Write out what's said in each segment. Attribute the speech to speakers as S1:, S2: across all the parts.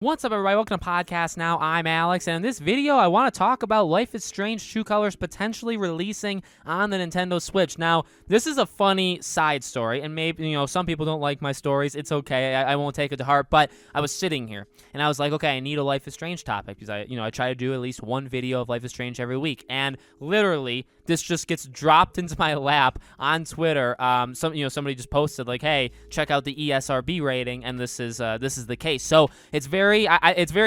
S1: What's up, everybody? Welcome to Podcast Now. I'm Alex, and in this video, I want to talk about Life is Strange True Colors potentially releasing on the Nintendo Switch. Now, this is a funny side story, and maybe, some people don't like my stories. It's okay. I won't take it to heart, but I was sitting here, and I was like, okay, I need a Life is Strange topic, because I try to do at least one video of Life is Strange every week, and literally, this just gets dropped into my lap on Twitter. Somebody just posted like, "Hey, check out the ESRB rating," and this is the case. So it's very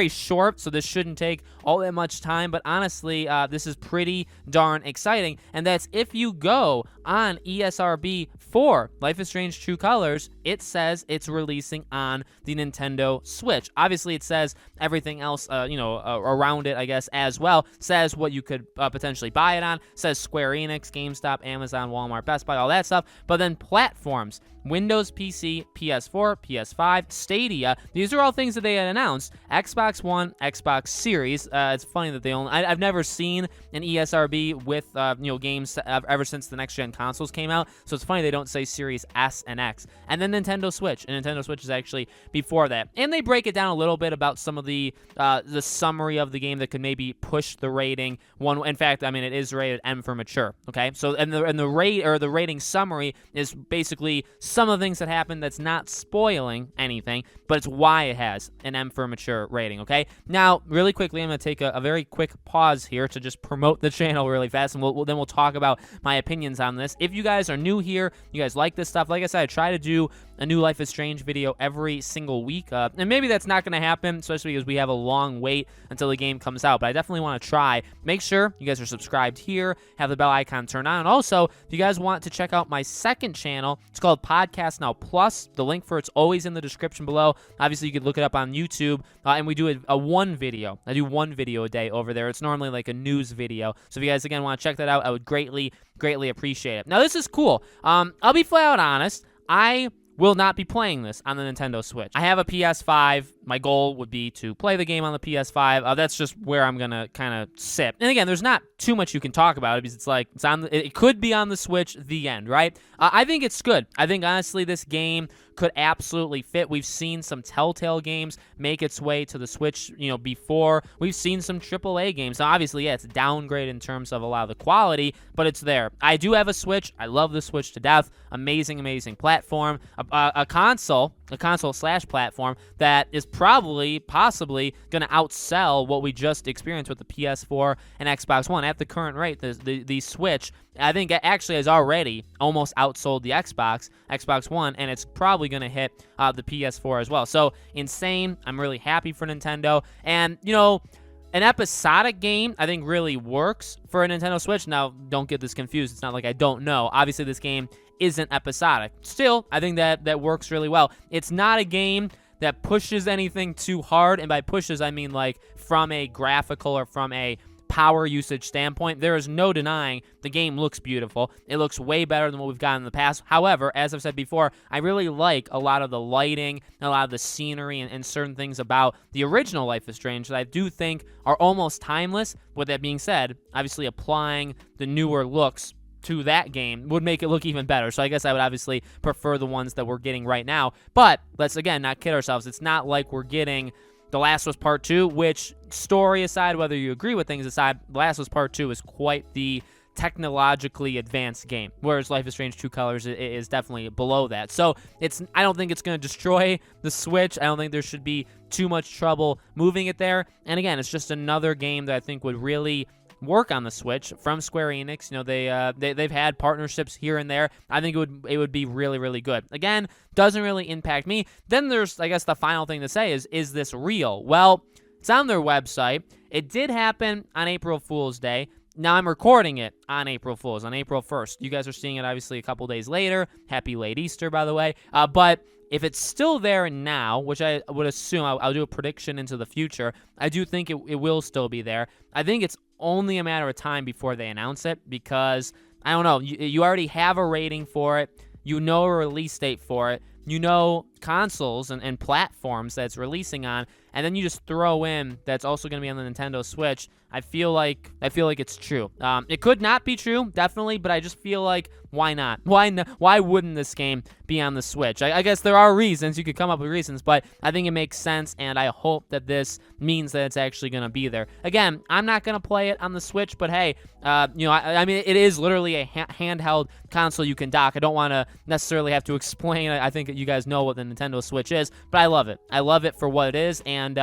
S1: short, so this shouldn't take all that much time. But honestly, this is pretty darn exciting, and that's if you go on ESRB for Life is Strange True Colors, it says it's releasing on the Nintendo Switch. Obviously, it says everything else, around it, I guess, as well. Says what you could potentially buy it on. Says Square Enix, GameStop, Amazon, Walmart, Best Buy, all that stuff. But then platforms, Windows PC, PS4, PS5, Stadia. These are all things that they had announced. Xbox One, Xbox Series. It's funny that I've never seen an ESRB with games ever since the next gen consoles came out. So it's funny they don't say Series S and X. And then Nintendo Switch. And Nintendo Switch is actually before that. And they break it down a little bit about some of the summary of the game that could maybe push the rating. In fact, it is rated M for mature. Okay, so the rating summary is basically some of the things that happen that's not spoiling anything, but it's why it has an M for mature rating. Okay, now really quickly, I'm gonna take a very quick pause here to just promote the channel really fast, and we'll talk about my opinions on this. If you guys are new here, you guys like this stuff, like I said, I try to do a new Life is Strange video every single week, and maybe that's not going to happen, especially because we have a long wait until the game comes out, but I definitely want to try. Make sure you guys are subscribed here, have the bell icon turned on, and also, if you guys want to check out my second channel, it's called Podcast Now Plus. The link for it's always in the description below. Obviously, you could look it up on YouTube, and we do a one video. I do one video a day over there. It's normally like a news video, so if you guys, again, want to check that out, I would greatly appreciate it. Now, this is cool. I'll be flat out honest. I will not be playing this on the Nintendo Switch. I have a PS5. My goal would be to play the game on the PS5. That's just where I'm gonna kind of sit. And again, there's not too much you can talk about it because it could be on the Switch. The end, right? I think it's good. I think honestly, this game could absolutely fit. We've seen some Telltale games make its way to the Switch, before. We've seen some AAA games. Now, obviously, yeah, it's downgraded in terms of a lot of the quality, but it's there. I do have a Switch. I love the Switch to death. Amazing platform. A console/platform that is possibly going to outsell what we just experienced with the PS4 and Xbox One. At the current rate, the Switch, I think, actually has already almost outsold the Xbox One, and it's probably going to hit the PS4 as well. So, insane. I'm really happy for Nintendo. And, an episodic game, I think, really works for a Nintendo Switch. Now, don't get this confused. It's not like I don't know. Obviously, this game isn't episodic. Still, I think that works really well. It's not a game that pushes anything too hard, and by pushes, I mean like from a graphical or from a power usage standpoint. There is no denying the game looks beautiful. It looks way better than what we've gotten in the past. However, as I've said before, I really like a lot of the lighting, a lot of the scenery, and certain things about the original Life is Strange that I do think are almost timeless. With that being said, obviously applying the newer looks to that game would make it look even better. So I guess I would obviously prefer the ones that we're getting right now. But let's, again, not kid ourselves. It's not like we're getting The Last of Us Part 2, which, story aside, whether you agree with things aside, The Last of Us Part 2 is quite the technologically advanced game, whereas Life is Strange True Colors is definitely below that. So I don't think it's going to destroy the Switch. I don't think there should be too much trouble moving it there. And again, it's just another game that I think would really work on the Switch from Square Enix. They've had partnerships here and there. I think it would be really good. Again, doesn't really impact me. Then there's, I guess, the final thing to say is this real? Well, it's on their website. It did happen on April Fool's Day. Now I'm recording it on April 1st. You guys are seeing it obviously a couple days later. Happy late Easter, by the way. But if it's still there now, which I would assume, I'll do a prediction into the future, I do think it will still be there. I think it's only a matter of time before they announce it because, I don't know, you already have a rating for it. You know a release date for it. You know consoles and platforms that it's releasing on, and then you just throw in that's also going to be on the Nintendo Switch, I feel like it's true. It could not be true, definitely, but I just feel like, why not? Why wouldn't this game be on the Switch? I guess there are reasons. You could come up with reasons, but I think it makes sense, and I hope that this means that it's actually going to be there. Again, I'm not going to play it on the Switch, but hey, you know, I mean, it is literally a handheld console you can dock. I don't want to necessarily have to explain. I think you guys know what the Nintendo Switch is, but I love it. I love it for what it is, and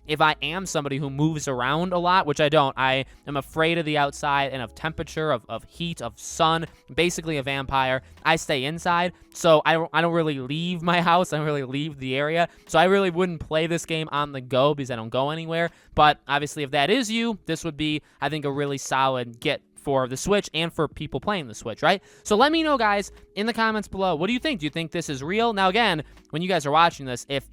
S1: if I am somebody who moves around a lot, which I don't, I am afraid of the outside and of temperature, of heat, of sun, basically a vampire. I stay inside, so I don't really leave my house. I don't really leave the area, so I really wouldn't play this game on the go because I don't go anywhere. But obviously, if that is you, this would be, I think, a really solid get for the Switch and for people playing the Switch, right? So let me know, guys, in the comments below. What do you think? Do you think this is real? Now, again, when you guys are watching this, if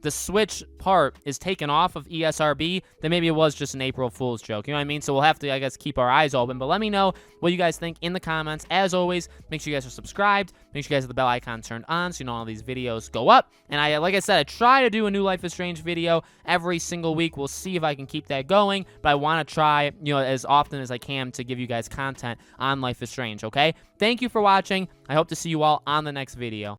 S1: the Switch part is taken off of ESRB, then maybe it was just an April Fool's joke. You know what I mean? So we'll have to, I guess, keep our eyes open. But let me know what you guys think in the comments. As always, make sure you guys are subscribed. Make sure you guys have the bell icon turned on so you know all these videos go up. And like I said, I try to do a new Life is Strange video every single week. We'll see if I can keep that going. But I want to try, you know, as often as I can to give you guys content on Life is Strange, okay? Thank you for watching. I hope to see you all on the next video.